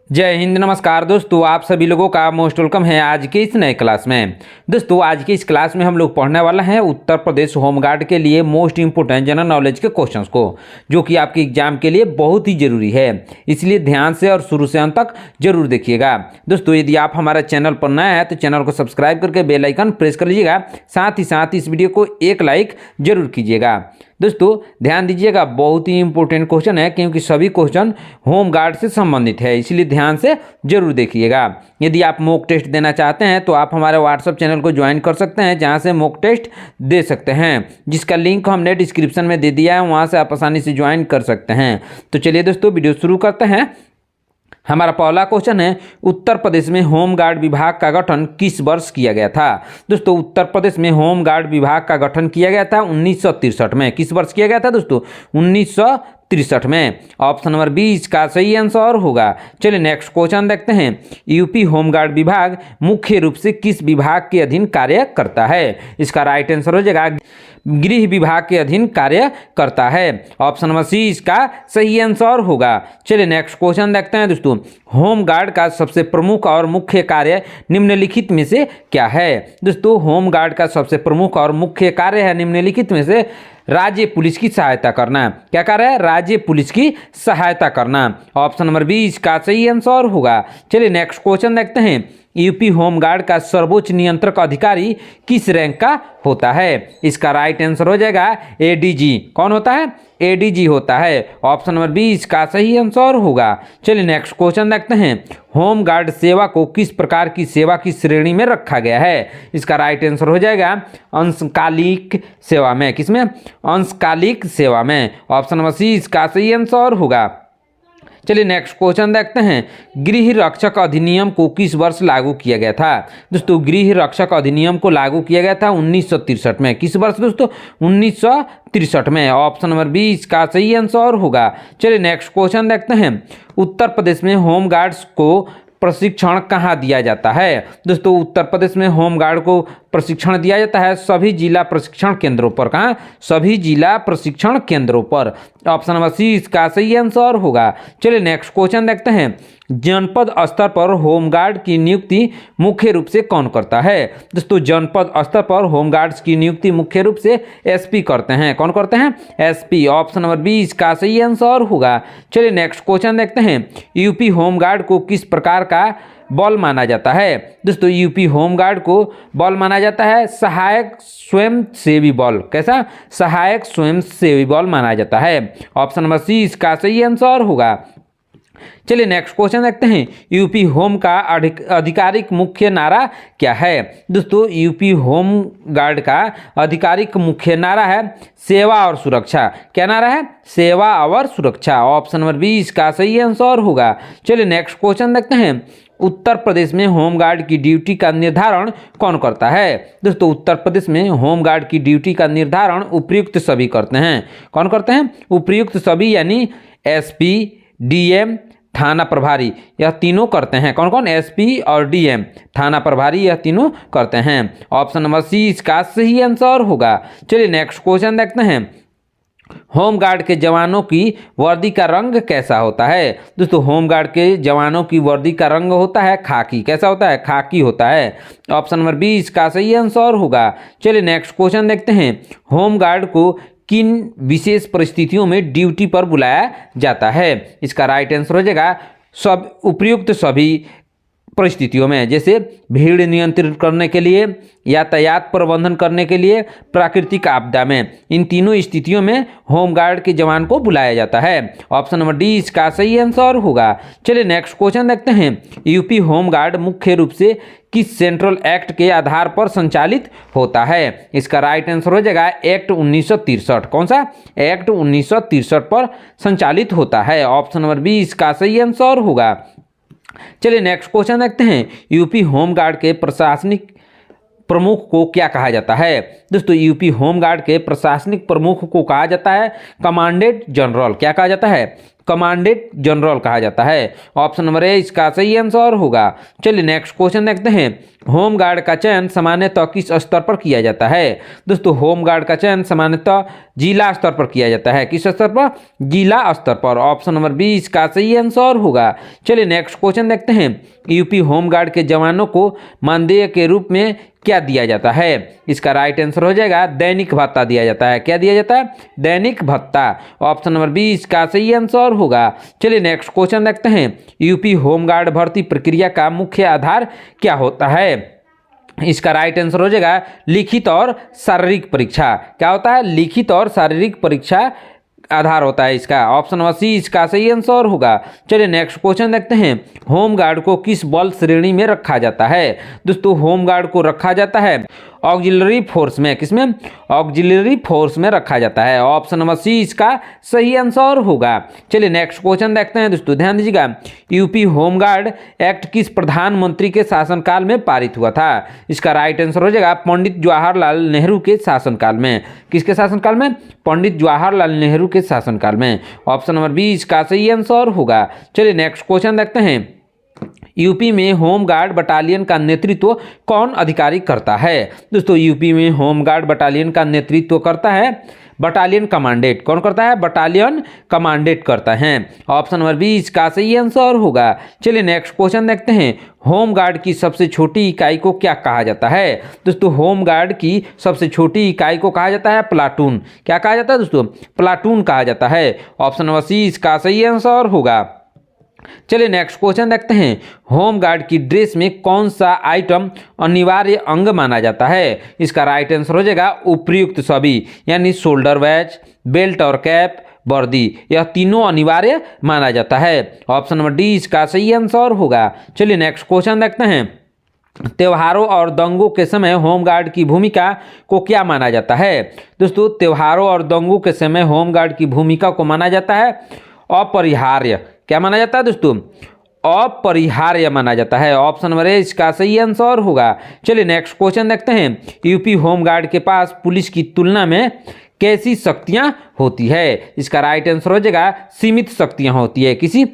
जय हिंद। नमस्कार दोस्तों, आप सभी लोगों का मोस्ट वेलकम है आज के इस नए क्लास में। दोस्तों आज की इस क्लास में हम लोग पढ़ने वाला है उत्तर प्रदेश होमगार्ड के लिए मोस्ट इंपोर्टेंट जनरल नॉलेज के क्वेश्चंस को, जो कि आपके एग्जाम के लिए बहुत ही जरूरी है। इसलिए ध्यान से और शुरू से अंत तक जरूर देखिएगा। दोस्तों यदि आप हमारे चैनल पर नए हैं तो चैनल को सब्सक्राइब करके बेल आइकन प्रेस कर लीजिएगा। साथ ही इस वीडियो को एक लाइक जरूर कीजिएगा। दोस्तों ध्यान दीजिएगा, बहुत ही इंपॉर्टेंट क्वेश्चन है क्योंकि सभी क्वेश्चन होमगार्ड से संबंधित है, इसलिए ध्यान से जरूर देखिएगा। यदि आप मॉक टेस्ट देना चाहते हैं तो आप हमारे व्हाट्सएप चैनल को ज्वाइन कर सकते हैं, जहां से मॉक टेस्ट दे सकते हैं, जिसका लिंक हमने डिस्क्रिप्शन में दे दिया है, वहां से आप आसानी से ज्वाइन कर सकते हैं। तो चलिए दोस्तों वीडियो शुरू करते हैं। हमारा पहला क्वेश्चन है, उत्तर प्रदेश में होमगार्ड विभाग का गठन किस वर्ष किया गया था। दोस्तों उत्तर प्रदेश में होमगार्ड विभाग का गठन किया गया था 1963 में। किस वर्ष किया गया था दोस्तों? 1963 में। ऑप्शन नंबर 20 का सही आंसर होगा। चलिए नेक्स्ट क्वेश्चन देखते हैं। यूपी होमगार्ड विभाग मुख्य रूप से किस विभाग के अधीन कार्य करता है? इसका राइट आंसर हो जाएगा गृह विभाग के अधीन कार्य करता है। ऑप्शन नंबर सी इसका सही आंसर होगा। चलिए नेक्स्ट क्वेश्चन देखते हैं दोस्तों। होमगार्ड का सबसे प्रमुख और मुख्य कार्य निम्नलिखित में से क्या है? दोस्तों होमगार्ड का सबसे प्रमुख और मुख्य कार्य है निम्नलिखित में से राज्य पुलिस की सहायता करना। क्या कार्य है? राज्य पुलिस की सहायता करना। ऑप्शन नंबर 20 का सही आंसर होगा। चलिए नेक्स्ट क्वेश्चन देखते हैं। यूपी होमगार्ड का सर्वोच्च नियंत्रक अधिकारी किस रैंक का होता है? इसका राइट आंसर हो जाएगा एडीजी। कौन होता है? एडीजी होता है। ऑप्शन नंबर 20 का सही आंसर होगा। चलिए नेक्स्ट क्वेश्चन देखते हैं। होमगार्ड सेवा को किस प्रकार की सेवा की श्रेणी में रखा गया है? इसका राइट आंसर हो जाएगा अंशकालिक सेवा में। किसमें? अंशकालिक सेवा में। ऑप्शन नंबर सी इसका सही आंसर होगा। चलिए नेक्स्ट क्वेश्चन देखते हैं। गृह रक्षक अधिनियम को किस वर्ष लागू किया गया था? दोस्तों गृह रक्षक अधिनियम को लागू किया गया था 1963 में। किस वर्ष दोस्तों? 1963 में। ऑप्शन नंबर 20 का सही आंसर होगा। चलिए नेक्स्ट क्वेश्चन देखते हैं। उत्तर प्रदेश में होमगार्ड्स को प्रशिक्षण कहाँ दिया जाता है? दोस्तों उत्तर प्रदेश में होमगार्ड को प्रशिक्षण दिया जाता है सभी जिला प्रशिक्षण केंद्रों पर। कहाँ? सभी जिला प्रशिक्षण केंद्रों पर। ऑप्शन नंबर सी इसका सही आंसर होगा। चलिए नेक्स्ट क्वेश्चन देखते हैं। जनपद स्तर पर होमगार्ड की नियुक्ति मुख्य रूप से कौन करता है? दोस्तों जनपद स्तर पर होमगार्ड्स की नियुक्ति मुख्य रूप से एसपी करते हैं। कौन करते हैं? एसपी। ऑप्शन नंबर 20 का सही आंसर होगा। चलिए नेक्स्ट क्वेश्चन देखते हैं। यूपी होमगार्ड को किस प्रकार का बल माना जाता है? दोस्तों यूपी होमगार्ड को बल माना जाता है सहायक स्वयंसेवी बल। कैसा? सहायक स्वयंसेवी बल माना जाता है। ऑप्शन नंबर सी इसका सही आंसर होगा। चलिए नेक्स्ट क्वेश्चन देखते हैं। यूपी होम का आधिकारिक मुख्य नारा क्या है? दोस्तों यूपी होम गार्ड का आधिकारिक मुख्य नारा है सेवा और सुरक्षा। क्या नारा है? सेवा और सुरक्षा। ऑप्शन नंबर 20 का सही आंसर होगा। चलिए नेक्स्ट क्वेश्चन देखते हैं। उत्तर प्रदेश में होमगार्ड की ड्यूटी का निर्धारण कौन करता है? दोस्तों उत्तर प्रदेश में होमगार्ड की ड्यूटी का निर्धारण उपर्युक्त सभी करते हैं। कौन करते हैं? उपर्युक्त सभी यानी एसपी, डीएम, थाना प्रभारी, यह तीनों करते हैं। कौन कौन? एसपी और डीएम, थाना प्रभारी, यह तीनों करते हैं। ऑप्शन नंबर सी इसका सही आंसर होगा। चलिए नेक्स्ट क्वेश्चन देखते हैं। होमगार्ड के जवानों की वर्दी का रंग कैसा होता है? दोस्तों होमगार्ड के जवानों की वर्दी का रंग होता है खाकी। कैसा होता है? खाकी होता है। ऑप्शन नंबर 20 का सही आंसर होगा। चलिए नेक्स्ट क्वेश्चन देखते हैं। होमगार्ड को किन विशेष परिस्थितियों में ड्यूटी पर बुलाया जाता है? इसका राइट आंसर हो जाएगा सब उपर्युक्त सभी परिस्थितियों में, जैसे भीड़ नियंत्रित करने के लिए, यातायात प्रबंधन करने के लिए, प्राकृतिक आपदा में। इन तीनों स्थितियों में होमगार्ड के जवान को बुलाया जाता है। ऑप्शन नंबर डी इसका सही आंसर होगा। चलिए नेक्स्ट क्वेश्चन देखते हैं। यूपी होमगार्ड मुख्य रूप से किस सेंट्रल एक्ट के आधार पर संचालित होता है? इसका राइट आंसर हो जाएगा एक्ट 1963। कौन सा? एक्ट 1963 पर संचालित होता है। ऑप्शन नंबर 20 का सही आंसर होगा। चलिए नेक्स्ट क्वेश्चन देखते हैं। यूपी होमगार्ड के प्रशासनिक प्रमुख को क्या कहा जाता है? दोस्तों यूपी होमगार्ड के प्रशासनिक प्रमुख को कहा जाता है कमांडेंट जनरल। क्या कहा जाता है? कमांडेंट जनरल कहा जाता है। ऑप्शन नंबर ए इसका सही आंसर होगा। चलिए नेक्स्ट क्वेश्चन देखते हैं। होमगार्ड का चयन सामान्यतः किस स्तर पर किया जाता है? दोस्तों होमगार्ड का चयन सामान्यतः जिला स्तर पर किया जाता है। किस स्तर पर? जिला स्तर पर। ऑप्शन नंबर बी इसका सही आंसर होगा। चलिए नेक्स्ट क्वेश्चन देखते हैं। यूपी होमगार्ड के जवानों को मानदेय के रूप में क्या दिया जाता है? इसका राइट आंसर हो जाएगा दैनिक भत्ता दिया जाता है। क्या दिया जाता है? दैनिक भत्ता। ऑप्शन नंबर बी इसका सही आंसर होगा। चलिए नेक्स्ट क्वेश्चन देखते हैं। यूपी होमगार्ड भर्ती प्रक्रिया का मुख्य आधार क्या होता है? इसका राइट आंसर हो जाएगा लिखित और शारीरिक परीक्षा। क्या होता है? लिखित और शारीरिक परीक्षा आधार होता है इसका। ऑप्शन नंबर सी इसका सही आंसर होगा। चलिए नेक्स्ट क्वेश्चन देखते हैं। होमगार्ड को किस बल श्रेणी में रखा जाता है? दोस्तों होमगार्ड को रखा जाता है ऑक्सिलरी फोर्स में। किसमें? ऑक्सिलरी फोर्स में रखा जाता है। ऑप्शन नंबर सी इसका सही आंसर होगा। चलिए नेक्स्ट क्वेश्चन देखते हैं दोस्तों, ध्यान दीजिएगा। यूपी होमगार्ड एक्ट किस प्रधानमंत्री के शासनकाल में पारित हुआ था? इसका राइट आंसर हो जाएगा पंडित जवाहरलाल नेहरू के शासनकाल में। किसके शासनकाल में? पंडित जवाहरलाल नेहरू के शासनकाल में। ऑप्शन नंबर बी इसका सही आंसर होगा। चलिए नेक्स्ट क्वेश्चन देखते हैं। यूपी में होमगार्ड बटालियन का नेतृत्व कौन अधिकारी करता है? दोस्तों यूपी में होमगार्ड बटालियन का नेतृत्व करता है बटालियन कमांडेंट। कौन करता है? बटालियन कमांडेंट करता है। ऑप्शन नंबर बी इसका सही आंसर होगा। चलिए नेक्स्ट क्वेश्चन देखते हैं। होमगार्ड की सबसे छोटी इकाई को क्या कहा जाता है? दोस्तों होमगार्ड की सबसे छोटी इकाई को कहा जाता है प्लाटून। क्या कहा जाता है दोस्तों? प्लाटून कहा जाता है। ऑप्शन नंबर सी इसका सही आंसर होगा। चलिए नेक्स्ट क्वेश्चन देखते हैं। होमगार्ड की ड्रेस में कौन सा आइटम अनिवार्य अंग माना जाता है? इसका राइट आंसर हो जाएगा उपयुक्त सभी, यानी शोल्डर बैच, बेल्ट और कैप, वर्दी, यह तीनों अनिवार्य माना जाता है। ऑप्शन नंबर डी इसका सही आंसर होगा। चलिए नेक्स्ट क्वेश्चन देखते हैं। त्योहारों और दंगों के समय होमगार्ड की भूमिका को क्या माना जाता है? दोस्तों त्योहारों और दंगों के समय होमगार्ड की भूमिका को माना जाता है अपरिहार्य। क्या माना जाता है दोस्तों? अपरिहार्य माना जाता है। ऑप्शन नंबर ए इसका सही आंसर होगा। चलिए नेक्स्ट क्वेश्चन देखते हैं। यूपी होमगार्ड के पास पुलिस की तुलना में कैसी शक्तियां होती है? इसका राइट आंसर हो जाएगा सीमित शक्तियां होती है। किसी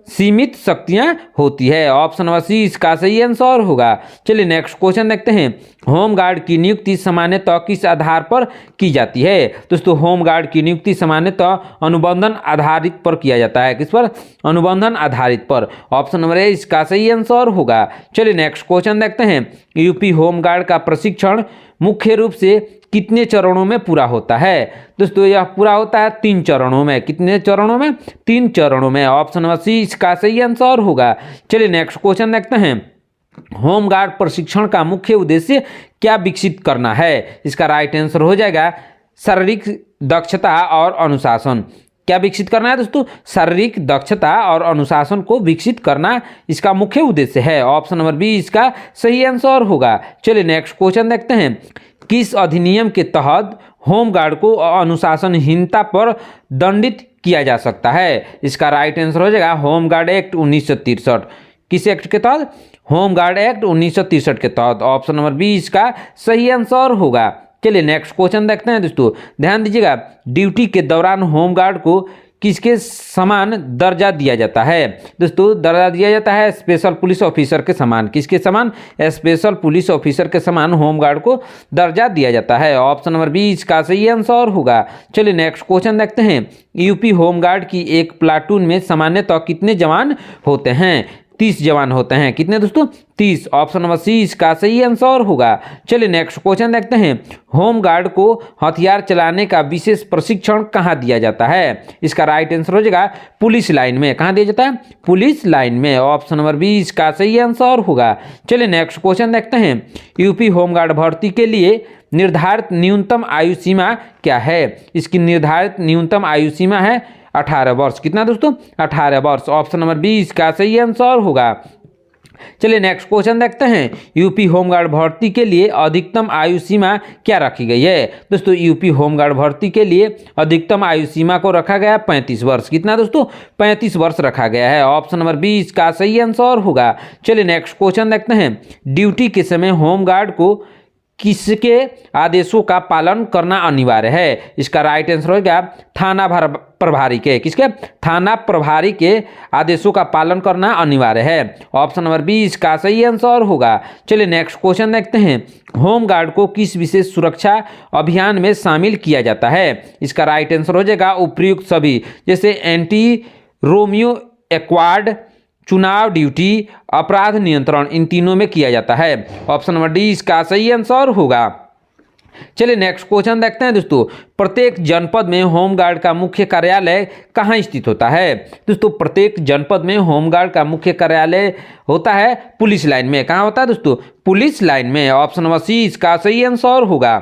सीमित शक्तियां होती है। ऑप्शन नंबर सी इसका सही आंसर होगा। चलिए नेक्स्ट क्वेश्चन देखते हैं। होमगार्ड की नियुक्ति सामान्यतः किस आधार पर की जाती है? दोस्तों होमगार्ड की नियुक्ति सामान्यतः अनुबंधन आधारित पर किया जाता है। किस पर? अनुबंधन आधारित पर। ऑप्शन नंबर ए इसका सही आंसर होगा। चलिए नेक्स्ट क्वेश्चन देखते हैं। यूपी होमगार्ड का प्रशिक्षण मुख्य रूप से कितने चरणों में पूरा होता है? दोस्तों यह पूरा होता है 3 चरणों में। कितने चरणों में? 3 चरणों में। ऑप्शन नंबर सी इसका सही आंसर होगा। चलिए नेक्स्ट क्वेश्चन देखते हैं। होमगार्ड प्रशिक्षण का मुख्य उद्देश्य क्या विकसित करना है? इसका राइट आंसर हो जाएगा शारीरिक दक्षता और अनुशासन। क्या विकसित करना है दोस्तों? शारीरिक दक्षता और अनुशासन को विकसित करना इसका मुख्य उद्देश्य है। ऑप्शन नंबर बी इसका सही आंसर होगा। चलिए नेक्स्ट क्वेश्चन देखते हैं। किस अधिनियम के तहत होमगार्ड को अनुशासनहीनता पर दंडित किया जा सकता है? इसका राइट आंसर हो जाएगा होमगार्ड एक्ट 1963। किस एक्ट के तहत? होमगार्ड एक्ट 1963 के तहत। ऑप्शन नंबर बी इसका सही आंसर होगा। चलिए नेक्स्ट क्वेश्चन देखते हैं दोस्तों, ध्यान दीजिएगा। ड्यूटी के दौरान होमगार्ड को किसके समान दर्जा दिया जाता है? दोस्तों दर्जा दिया जाता है स्पेशल पुलिस ऑफिसर के समान। किसके समान? स्पेशल पुलिस ऑफिसर के समान होमगार्ड को दर्जा दिया जाता है। ऑप्शन नंबर बी इसका सही आंसर होगा। चलिए नेक्स्ट क्वेश्चन देखते हैं। यूपी होमगार्ड की एक प्लाटून में सामान्यतः कितने जवान होते हैं? 30 जवान होते हैं। कितने दोस्तों? 30। ऑप्शन नंबर सी इसका सही आंसर होगा। चलिए नेक्स्ट क्वेश्चन देखते हैं। होमगार्ड को हथियार चलाने का विशेष प्रशिक्षण कहाँ दिया जाता है? इसका राइट आंसर हो जाएगा पुलिस लाइन में। कहाँ दिया जाता है? पुलिस लाइन में। ऑप्शन नंबर बी इसका सही आंसर होगा। चलिए नेक्स्ट क्वेश्चन देखते हैं। यूपी होमगार्ड भर्ती के लिए निर्धारित न्यूनतम आयु सीमा क्या है? इसकी निर्धारित न्यूनतम आयु सीमा है 18 वर्ष। कितना दोस्तों? 18 वर्ष। ऑप्शन नंबर बी इसका सही आंसर होगा। चलिए नेक्स्ट क्वेश्चन देखते हैं। यूपी होमगार्ड भर्ती के लिए अधिकतम आयु सीमा क्या रखी गई है? दोस्तों यूपी होमगार्ड भर्ती के लिए अधिकतम आयु सीमा को रखा गया है 35 वर्ष। कितना दोस्तों? 35 वर्ष रखा गया है। ऑप्शन नंबर बी इसका सही आंसर होगा। चलिए नेक्स्ट क्वेश्चन देखते हैं। ड्यूटी के समय होमगार्ड को किसके आदेशों का पालन करना अनिवार्य है? इसका राइट आंसर होगा प्रभारी के, किसके, थाना प्रभारी के आदेशों का पालन करना अनिवार्य है। ऑप्शन नंबर 20 का सही आंसर होगा। चलिए नेक्स्ट क्वेश्चन देखते हैं। होमगार्ड को किस विशेष सुरक्षा अभियान में शामिल किया जाता है? इसका राइट आंसर हो जाएगा उपर्युक्त सभी, जैसे एंटी रोमियो एक्वाड, चुनाव ड्यूटी, अपराध नियंत्रण, इन तीनों में किया जाता है। ऑप्शन नंबर डी इसका सही आंसर होगा। चलिए नेक्स्ट क्वेश्चन देखते हैं दोस्तों। प्रत्येक जनपद में होमगार्ड का मुख्य कार्यालय कहाँ स्थित होता है? दोस्तों प्रत्येक जनपद में होमगार्ड का मुख्य कार्यालय होता है पुलिस लाइन में। कहाँ होता है दोस्तों? पुलिस लाइन में। ऑप्शन नंबर सी इसका सही आंसर होगा।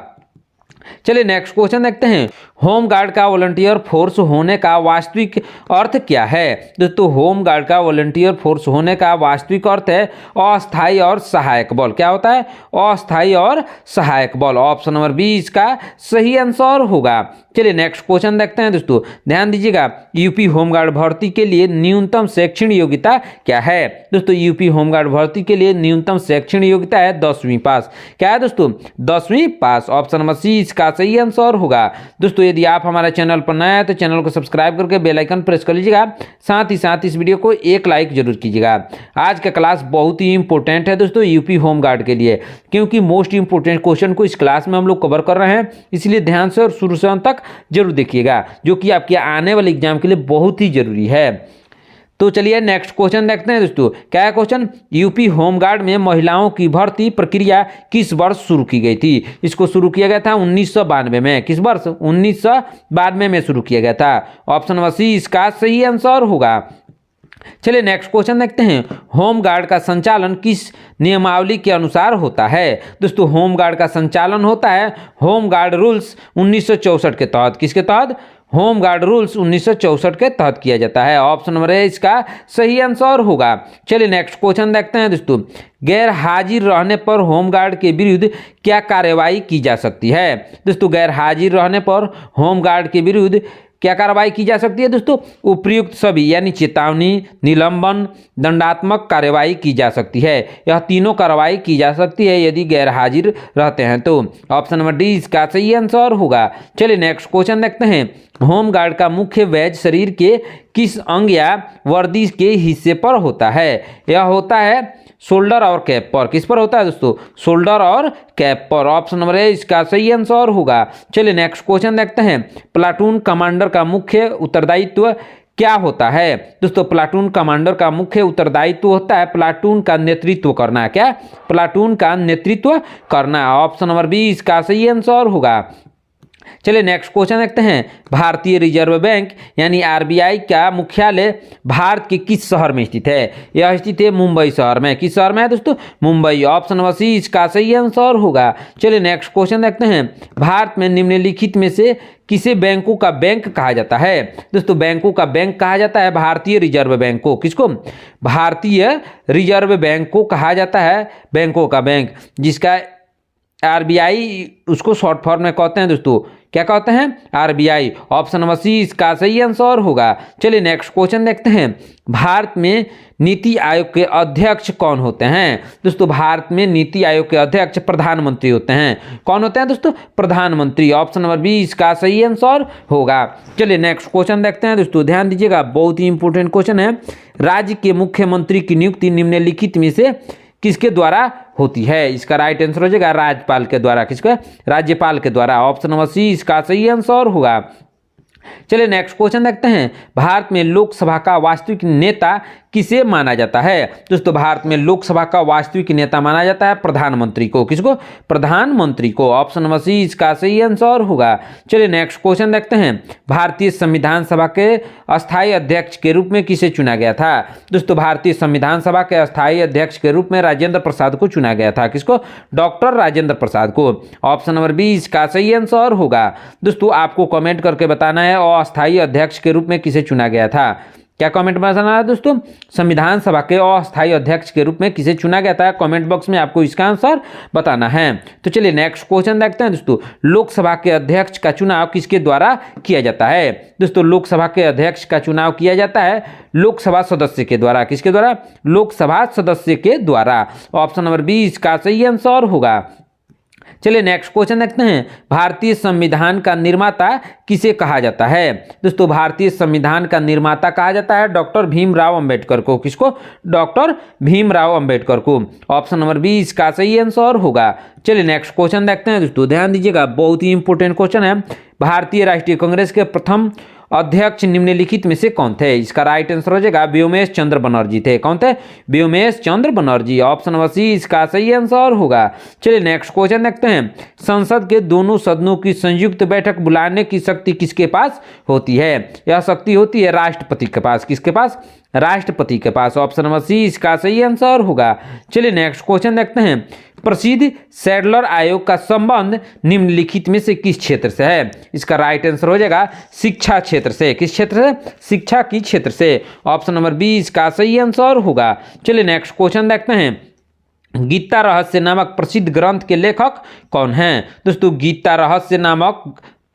चलिए नेक्स्ट क्वेश्चन देखते हैं। होमगार्ड का वॉलंटियर फोर्स होने का वास्तविक अर्थ क्या है? दोस्तों होमगार्ड का वॉलंटियर फोर्स होने का वास्तविक अर्थ है अस्थायी और सहायक बल। क्या होता है? अस्थायी और सहायक बल। ऑप्शन नंबर 20 का सही आंसर होगा। चलिए नेक्स्ट क्वेश्चन देखते हैं दोस्तों, ध्यान दीजिएगा। यूपी होमगार्ड भर्ती के लिए न्यूनतम शैक्षणिक योग्यता क्या है? दोस्तों यूपी होमगार्ड भर्ती के लिए न्यूनतम शैक्षणिक योग्यता है 10वीं पास। क्या है दोस्तों? 10वीं पास। ऑप्शन नंबर सी इसका सही आंसर होगा। दोस्तों यदि आप हमारे चैनल पर नए हैं तो चैनल को सब्सक्राइब करके बेल आइकन प्रेस कर लीजिएगा, साथ ही साथ इस वीडियो को एक लाइक जरूर कीजिएगा। आज का क्लास बहुत ही इंपॉर्टेंट है दोस्तों यूपी होमगार्ड के लिए, क्योंकि मोस्ट इंपॉर्टेंट क्वेश्चन को इस क्लास में हम लोग कवर कर रहे हैं, इसलिए ध्यान से और शुरू से अंत तक जरूर देखिएगा, जो कि आपके आने वाले एग्जाम के लिए बहुत ही जरूरी है। तो चलिए नेक्स्ट क्वेश्चन देखते हैं दोस्तों। क्या है क्वेश्चन? यूपी होमगार्ड में महिलाओं की भर्ती प्रक्रिया किस वर्ष शुरू की गई थी? इसको शुरू किया गया था 1992 में। किस वर्ष? 1992 में शुरू किया गया था। ऑप्शन नंबर सी इसका सही आंसर होगा। चलिए नेक्स्ट क्वेश्चन देखते हैं। होमगार्ड का संचालन किस नियमावली के अनुसार होता है? दोस्तों होमगार्ड का संचालन होता है होमगार्ड रूल्स 1964 के तहत। किसके तहत? होमगार्ड रूल्स 1964 के तहत किया जाता है। ऑप्शन नंबर ए इसका सही आंसर होगा। चलिए नेक्स्ट क्वेश्चन देखते हैं दोस्तों। गैर हाजिर रहने पर होमगार्ड के विरुद्ध क्या कार्रवाई की जा सकती है? दोस्तों गैर हाजिर रहने पर होमगार्ड के विरुद्ध क्या कार्रवाई की जा सकती है? दोस्तों उपर्युक्त सभी, यानी चेतावनी, निलंबन, दंडात्मक कार्रवाई की जा सकती है। यह तीनों कार्रवाई की जा सकती है यदि गैर हाजिर रहते हैं तो। ऑप्शन नंबर डी इसका सही आंसर होगा। चलिए नेक्स्ट क्वेश्चन देखते हैं। होमगार्ड का मुख्य बैज शरीर के किस अंग या वर्दी के हिस्से पर होता है? यह होता है शोल्डर और कैप पर। किस पर होता है दोस्तों? शोल्डर और कैप पर। ऑप्शन नंबर ए इसका सही आंसर होगा। चलिए नेक्स्ट क्वेश्चन देखते हैं। प्लाटून कमांडर का मुख्य उत्तरदायित्व क्या होता है? दोस्तों प्लाटून कमांडर का मुख्य उत्तरदायित्व होता है प्लाटून का नेतृत्व करना। क्या? प्लाटून का नेतृत्व करना। ऑप्शन नंबर बी इसका सही आंसर होगा। चलिए नेक्स्ट क्वेश्चन देखते हैं। भारतीय रिजर्व बैंक यानी आरबीआई का मुख्यालय भारत के किस शहर में स्थित है? यह स्थित है मुंबई शहर में। किस शहर में है दोस्तों? मुंबई। ऑप्शन नंबर सी इसका सही आंसर होगा। चलिए नेक्स्ट क्वेश्चन देखते हैं। भारत में निम्नलिखित में से किसे बैंकों का बैंक कहा जाता है? दोस्तों बैंकों का बैंक कहा जाता है भारतीय रिजर्व बैंक को। किसको? भारतीय रिजर्व बैंक को कहा जाता है बैंकों का बैंक, जिसका आरबीआई उसको शॉर्ट फॉर्म में कहते हैं दोस्तों। क्या कहते हैं? आरबीआई। ऑप्शन नंबर सी इसका सही आंसर होगा। चलिए नेक्स्ट क्वेश्चन देखते हैं। भारत में नीति आयोग के अध्यक्ष कौन होते हैं? दोस्तों भारत में नीति आयोग के अध्यक्ष प्रधानमंत्री होते हैं। कौन होते हैं दोस्तों? प्रधानमंत्री। ऑप्शन नंबर बी इसका सही आंसर होगा। चलिए नेक्स्ट क्वेश्चन देखते हैं दोस्तों, ध्यान दीजिएगा, बहुत ही इंपॉर्टेंट क्वेश्चन है। राज्य के मुख्यमंत्री की नियुक्ति निम्नलिखित में से किसके द्वारा होती है? इसका राइट आंसर हो जाएगा राज्यपाल के द्वारा। किसका? राज्यपाल के द्वारा। ऑप्शन नंबर सी इसका सही आंसर होगा। चलिए नेक्स्ट क्वेश्चन देखते हैं। भारत में लोकसभा का वास्तविक नेता किसे माना जाता है? दोस्तों भारत में लोकसभा का वास्तविक नेता माना जाता है प्रधानमंत्री को। किसको? प्रधानमंत्री को। ऑप्शन नंबर सी इसका सही आंसर होगा। चलिए नेक्स्ट क्वेश्चन देखते हैं। भारतीय संविधान सभा के अस्थायी अध्यक्ष के रूप में किसे चुना गया था? दोस्तों भारतीय संविधान सभा के अस्थायी अध्यक्ष के रूप में राजेंद्र प्रसाद को चुना गया था। किसको? डॉक्टर राजेंद्र प्रसाद को। ऑप्शन नंबर बी इसका सही आंसर होगा। दोस्तों आपको कमेंट करके बताना है अस्थायी अध्यक्ष के रूप में किसे चुना गया था। क्या कमेंट में बताना है दोस्तों? संविधान सभा के अस्थायी अध्यक्ष के रूप में किसे चुना गया था? कमेंट बॉक्स में आपको इसका आंसर बताना है। तो चलिए नेक्स्ट क्वेश्चन देखते हैं दोस्तों। लोकसभा के अध्यक्ष का चुनाव किसके द्वारा किया जाता है? दोस्तों लोकसभा के अध्यक्ष का चुनाव किया जाता है लोकसभा सदस्य के द्वारा। किसके द्वारा? लोकसभा सदस्य के द्वारा। ऑप्शन नंबर बी इसका सही आंसर होगा। चलिए नेक्स्ट क्वेश्चन देखते हैं, भारतीय संविधान का निर्माता किसे कहा जाता है? दोस्तों भारतीय संविधान का निर्माता कहा जाता है डॉक्टर भीमराव अंबेडकर को। किसको? डॉक्टर भीमराव अंबेडकर को। ऑप्शन नंबर बी इसका सही आंसर होगा। चलिए नेक्स्ट क्वेश्चन देखते हैं दोस्तों, ध्यान दीजिएगा, बहुत ही इंपॉर्टेंट क्वेश्चन है। भारतीय राष्ट्रीय कांग्रेस के प्रथम अध्यक्ष निम्नलिखित में से कौन थे? इसका राइट आंसर हो जाएगा व्योमेश चंद्र बनर्जी थे। कौन थे? व्योमेश चंद्र बनर्जी। ऑप्शन नंबर सी इसका सही आंसर होगा। चलिए नेक्स्ट क्वेश्चन देखते हैं, संसद के दोनों सदनों की संयुक्त बैठक बुलाने की शक्ति किसके पास होती है? यह शक्ति होती है राष्ट्रपति के पास। किसके पास? राष्ट्रपति के पास। ऑप्शन नंबर सी इसका सही आंसर होगा। चलिए नेक्स्ट क्वेश्चन देखते हैं, प्रसिद्ध सैडलर आयोग का संबंध निम्नलिखित में से किस क्षेत्र से है? इसका राइट आंसर हो जाएगा शिक्षा क्षेत्र से। किस क्षेत्र से? शिक्षा की क्षेत्र से। ऑप्शन नंबर बी इसका सही आंसर होगा। चलिए नेक्स्ट क्वेश्चन देखते हैं, गीता रहस्य नामक प्रसिद्ध ग्रंथ के लेखक कौन हैं? दोस्तों गीता रहस्य नामक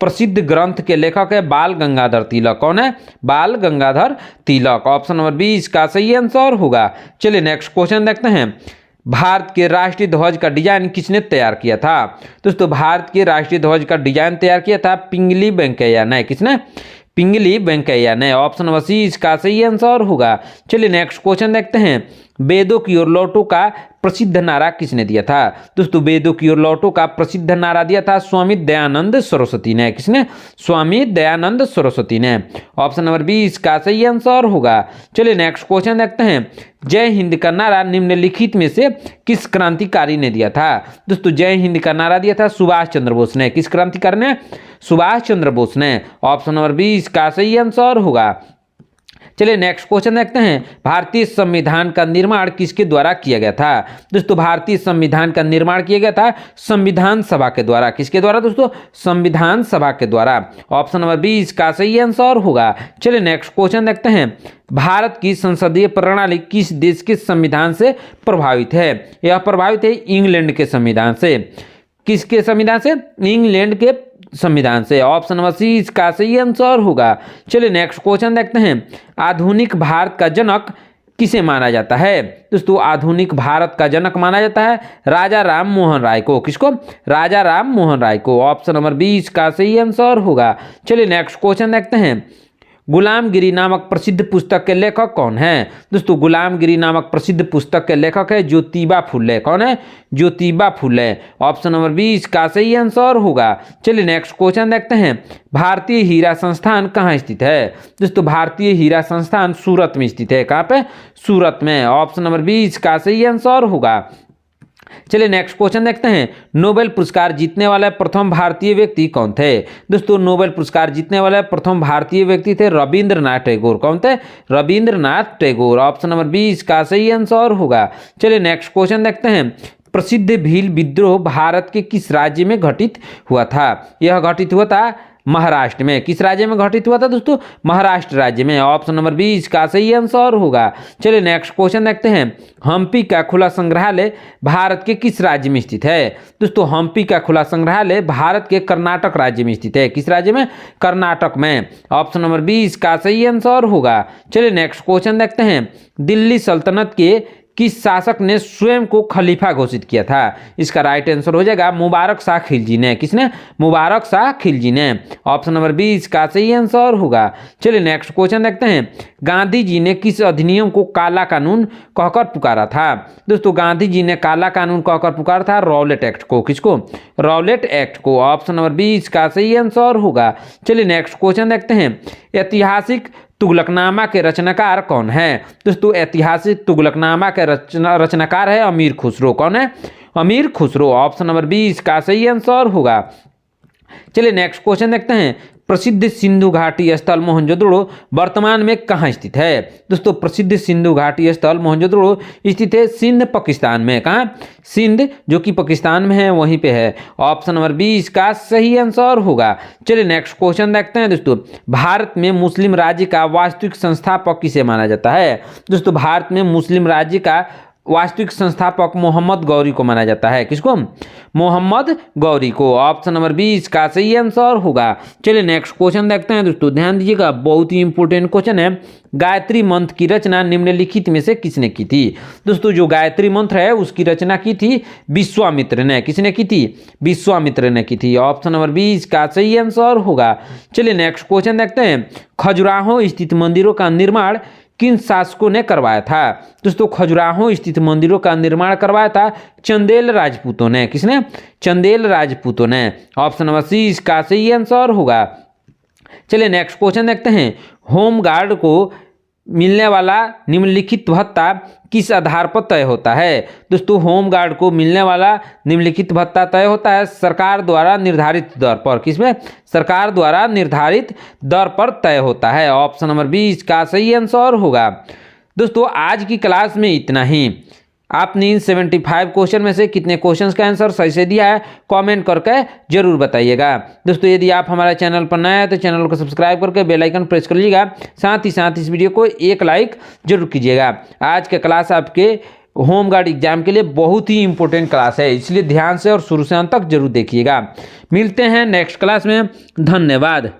प्रसिद्ध ग्रंथ के लेखक है बाल गंगाधर तिलक। कौन है? बाल Gangadhar Tilak. Option number B इसका सही आंसर होगा। चलिए नेक्स्ट क्वेश्चन देखते हैं, भारत के राष्ट्रीय ध्वज का डिजाइन किसने तैयार किया था? दोस्तों भारत के राष्ट्रीय ध्वज का डिजाइन तैयार किया था पिंगली वेंकैया ने। किसने? पिंगली वेंकैया ने। ऑप्शन नंबर सी इसका सही आंसर होगा। चलिए नेक्स्ट क्वेश्चन देखते हैं, वेदों की ओर लौटो का प्रसिद्ध नारा किसने दिया था? दोस्तों वेदों की ओर लौटो का प्रसिद्ध नारा दिया था स्वामी दयानंद सरस्वती ने। किसने? स्वामी दयानंद सरस्वती ने। ऑप्शन नंबर बी इसका सही आंसर होगा। चलिए नेक्स्ट क्वेश्चन देखते हैं, जय हिंद का नारा निम्नलिखित में से किस क्रांतिकारी ने दिया था? दोस्तों जय हिंद का नारा दिया था सुभाष चंद्र बोस ने। किस क्रांतिकारी ने? सुभाष चंद्र बोस ने। ऑप्शन नंबर बी इसका सही आंसर होगा। चलिए नेक्स्ट क्वेश्चन देखते हैं, भारतीय संविधान का निर्माण किसके द्वारा किया गया था? दोस्तों भारतीय संविधान का निर्माण किया गया था संविधान सभा के द्वारा। किसके द्वारा दोस्तों? संविधान सभा के द्वारा। ऑप्शन नंबर बी इसका सही आंसर होगा। चलिए नेक्स्ट क्वेश्चन देखते हैं, भारत की संसदीय प्रणाली किस देश के संविधान से प्रभावित है? यह प्रभावित है इंग्लैंड के संविधान से। किसके संविधान से? इंग्लैंड के संविधान से। ऑप्शन नंबर सी इसका सही आंसर होगा। चलिए नेक्स्ट क्वेश्चन देखते हैं, आधुनिक भारत का जनक किसे माना जाता है? दोस्तों आधुनिक भारत का जनक माना जाता है राजा राम मोहन राय को। किसको? राजा राम मोहन राय को। ऑप्शन नंबर बी इसका सही आंसर होगा। चलिए नेक्स्ट क्वेश्चन देखते हैं, गुलामगिरी नामक प्रसिद्ध पुस्तक के लेखक कौन है? दोस्तों गुलामगिरी नामक प्रसिद्ध पुस्तक के लेखक है ज्योतिबा फुले। कौन है? Jyotiba Phule. Option number B इसका सही आंसर होगा। चलिए नेक्स्ट क्वेश्चन देखते हैं, भारतीय हीरा संस्थान कहाँ स्थित है? दोस्तों भारतीय हीरा संस्थान सूरत में स्थित है। कहाँ पे? सूरत में। ऑप्शन नंबर बी इसका सही आंसर होगा। चलिए नेक्स्ट क्वेश्चन देखते हैं, नोबेल पुरस्कार जीतने वाला प्रथम भारतीय व्यक्ति कौन थे? दोस्तों नोबेल पुरस्कार जीतने वाले प्रथम भारतीय व्यक्ति थे रविंद्रनाथ टैगोर। कौन थे? Rabindranath Tagore. Option number B इसका सही आंसर होगा। चलिए नेक्स्ट क्वेश्चन देखते हैं, प्रसिद्ध भील विद्रोह भारत के किस राज्य में घटित हुआ था? यह घटित हुआ था महाराष्ट्र में। किस राज्य में घटित हुआ था दोस्तों? महाराष्ट्र राज्य में। ऑप्शन नंबर बी इसका सही आंसर होगा। चलिए नेक्स्ट क्वेश्चन देखते हैं, हम्पी का खुला संग्रहालय भारत के किस राज्य में स्थित है? दोस्तों हम्पी का खुला संग्रहालय भारत के कर्नाटक राज्य में स्थित है। किस राज्य में? कर्नाटक में। ऑप्शन नंबर बी इसका सही आंसर होगा। चलिए नेक्स्ट क्वेश्चन देखते हैं, दिल्ली सल्तनत के किस शासक ने स्वयं को खलीफा घोषित किया था? इसका राइट आंसर हो जाएगा मुबारक शाह खिलजी ने। किसने? मुबारक शाह खिलजी ने। ऑप्शन नंबर बी इसका सही आंसर होगा। चलिए नेक्स्ट क्वेश्चन देखते हैं, गांधी जी ने किस अधिनियम को काला कानून कहकर पुकारा था? दोस्तों गांधी जी ने काला कानून कहकर पुकारा था रॉलेट एक्ट को। किसको? रॉलेट एक्ट को। ऑप्शन नंबर बी इसका सही आंसर होगा। चलिए नेक्स्ट क्वेश्चन देखते हैं, ऐतिहासिक तुगलकनामा के रचनाकार कौन है? दोस्तों ऐतिहासिक तुगलकनामा के रचनाकार है अमीर खुसरो। कौन है? अमीर खुसरो। ऑप्शन नंबर बी इसका सही आंसर होगा। चलिए नेक्स्ट क्वेश्चन देखते हैं, प्रसिद्ध सिंधु घाटी स्थल मोहनजोदड़ो वर्तमान में कहाँ स्थित है? दोस्तों प्रसिद्ध सिंधु घाटी स्थल मोहनजोदड़ो स्थित है सिंध पाकिस्तान में। कहाँ? सिंध जो कि पाकिस्तान में है वहीं पे है। ऑप्शन नंबर बी इसका सही आंसर होगा। चलिए नेक्स्ट क्वेश्चन देखते हैं दोस्तों, भारत में मुस्लिम राज्य का वास्तविक संस्थापक किसे माना जाता है? दोस्तों भारत में मुस्लिम राज्य का वास्तविक संस्थापक मोहम्मद गौरी को माना जाता है। किसको? मोहम्मद गौरी को। ऑप्शन नंबर 20 का सही आंसर होगा। चलिए नेक्स्ट क्वेश्चन देखते हैं दोस्तों, ध्यान दीजिएगा, बहुत ही इंपॉर्टेंट क्वेश्चन है। गायत्री मंत्र की रचना निम्नलिखित में से किसने की थी? दोस्तों जो गायत्री मंत्र है उसकी रचना की थी विश्वामित्र ने। किसने की थी? विश्वामित्र ने की थी। ऑप्शन नंबर 20 का सही आंसर होगा। चलिए नेक्स्ट क्वेश्चन देखते हैं, खजुराहो स्थित मंदिरों का निर्माण किन शासकों ने करवाया था? दोस्तों खजुराहो स्थित मंदिरों का निर्माण करवाया था चंदेल राजपूतों ने। किसने? चंदेल राजपूतों ने। ऑप्शन नंबर 30 का सही आंसर होगा। चलिए नेक्स्ट क्वेश्चन देखते हैं, होमगार्ड को मिलने वाला निम्नलिखित भत्ता किस आधार पर तय होता है? दोस्तों होमगार्ड को मिलने वाला निम्नलिखित भत्ता तय होता है सरकार द्वारा निर्धारित दर पर। किसमें? सरकार द्वारा निर्धारित दर पर तय होता है। ऑप्शन नंबर 20 का सही आंसर होगा। दोस्तों आज की क्लास में इतना ही। आपने इन 75 क्वेश्चन में से कितने क्वेश्चंस का आंसर सही से दिया है कमेंट करके जरूर बताइएगा। दोस्तों यदि आप हमारे चैनल पर नए हैं तो चैनल को सब्सक्राइब करके बेल आइकन प्रेस कर लीजिएगा। साथ ही साथ इस वीडियो को एक लाइक जरूर कीजिएगा। आज का क्लास आपके होमगार्ड एग्जाम के लिए बहुत ही इंपॉर्टेंट क्लास है, इसलिए ध्यान से और शुरू से अंत तक जरूर देखिएगा। मिलते हैं नेक्स्ट क्लास में। धन्यवाद।